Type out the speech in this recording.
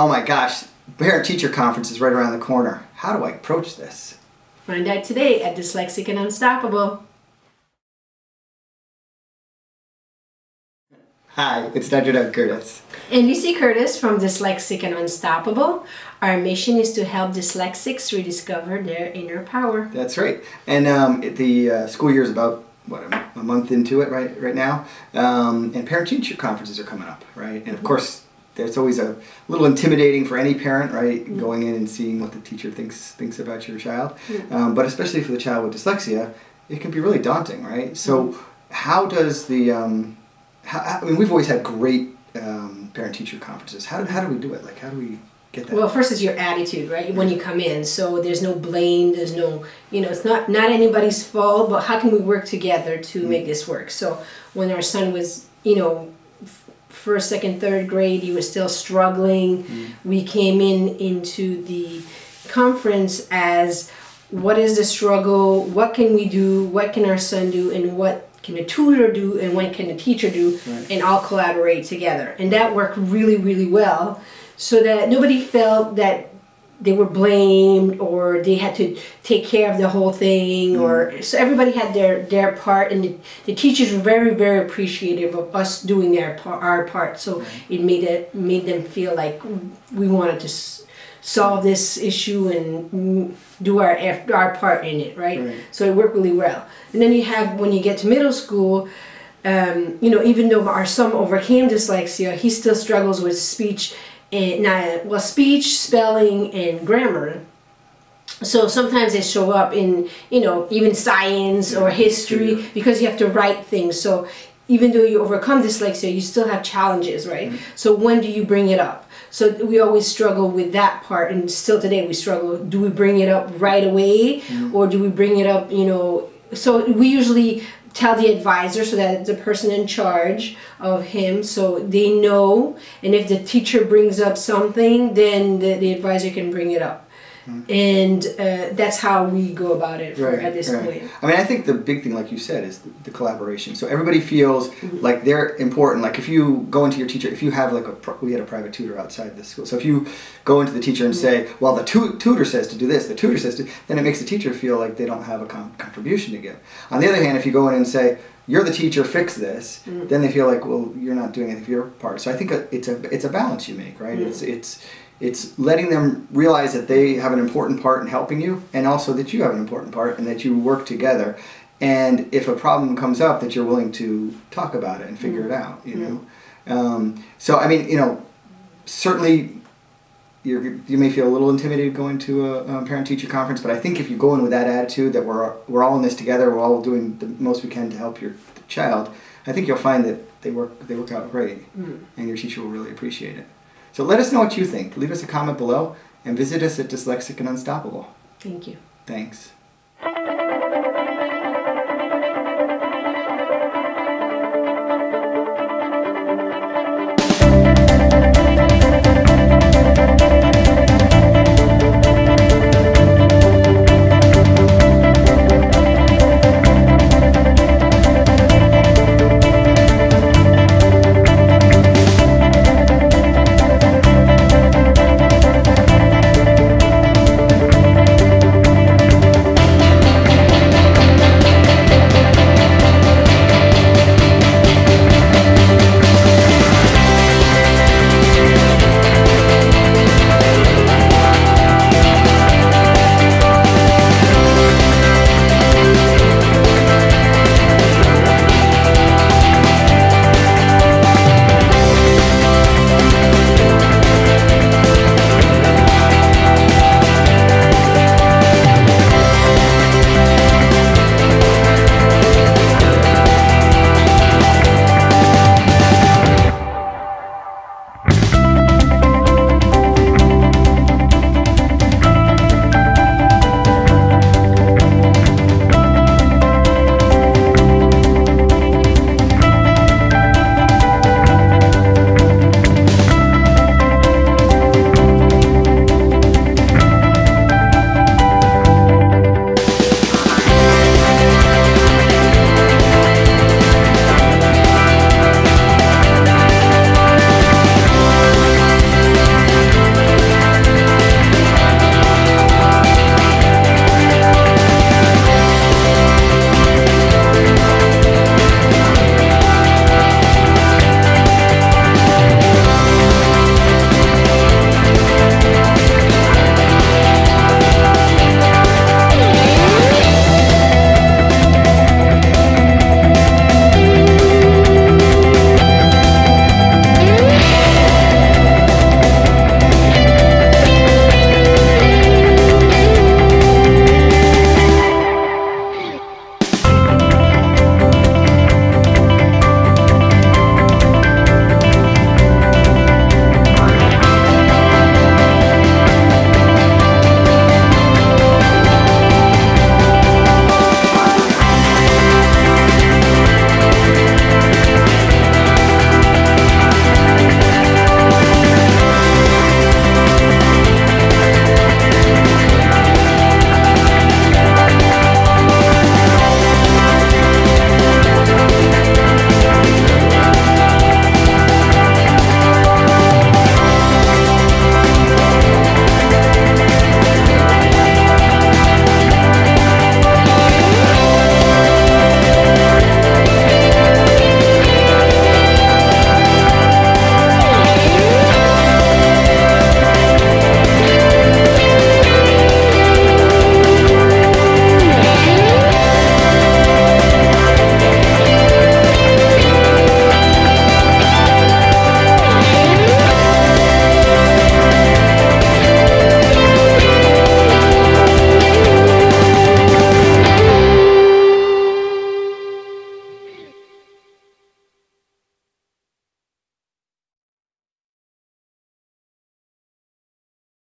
Oh my gosh, parent-teacher conference is right around the corner. How do I approach this? Find out today at Dyslexic and Unstoppable. Hi, it's Dr. Doug Curtis. And Lucy Curtis from Dyslexic and Unstoppable. Our mission is to help dyslexics rediscover their inner power. That's right. And the school year is about, what, a month into it right now. And parent-teacher conferences are coming up, right? And of course, it's always a little intimidating for any parent, right? Going in and seeing what the teacher thinks about your child. But especially for the child with dyslexia, it can be really daunting, right? So how does the... I mean, we've always had great parent-teacher conferences. How do we do it? Like, how do we get that? Well, first is your attitude, right? When you come in. So there's no blame, there's no, it's not anybody's fault, but how can we work together to make this work? So when our son was, first, second, third grade, he was still struggling. We came into the conference as, what is the struggle? What can we do? What can our son do? And what can the tutor do, and what can the teacher do, and all collaborate together. And that worked really, really well, so that nobody felt that they were blamed or they had to take care of the whole thing. Or so everybody had their part, and the teachers were very, very appreciative of us doing our part. So it made them feel like we wanted to solve this issue and do our part in it, right? So it worked really well. And then you have, when you get to middle school, even though our son overcame dyslexia, he still struggles with speech, speech, spelling, and grammar. So sometimes they show up in, even science or history, because you have to write things. So even though you overcome dyslexia, you still have challenges, right? So when do you bring it up? So we always struggle with that part, and still today we struggle. Do we bring it up right away, or do we bring it up, So we usually tell the advisor, so that the person in charge of him, so they know, and if the teacher brings up something, then the advisor can bring it up. And that's how we go about it at this point. I mean, I think the big thing, like you said, is the collaboration. So everybody feels like they're important. Like if you go into your teacher, if you have we had a private tutor outside the school. So if you go into the teacher and say, well, the tutor says to do this, the tutor says to, then it makes the teacher feel like they don't have a contribution to give. On the other hand, if you go in and say, you're the teacher, fix this, then they feel like, well, you're not doing anything for your part. So I think it's a balance you make, right? It's letting them realize that they have an important part in helping you, and also that you have an important part, and that you work together. And if a problem comes up, that you're willing to talk about it and figure it out. So I mean, certainly you may feel a little intimidated going to a parent-teacher conference, but I think if you go in with that attitude that we're all in this together, we're all doing the most we can to help your child, I think you'll find that they work out great, and your teacher will really appreciate it. So let us know what you think. Leave us a comment below, and visit us at Dyslexic and Unstoppable. Thank you. Thanks.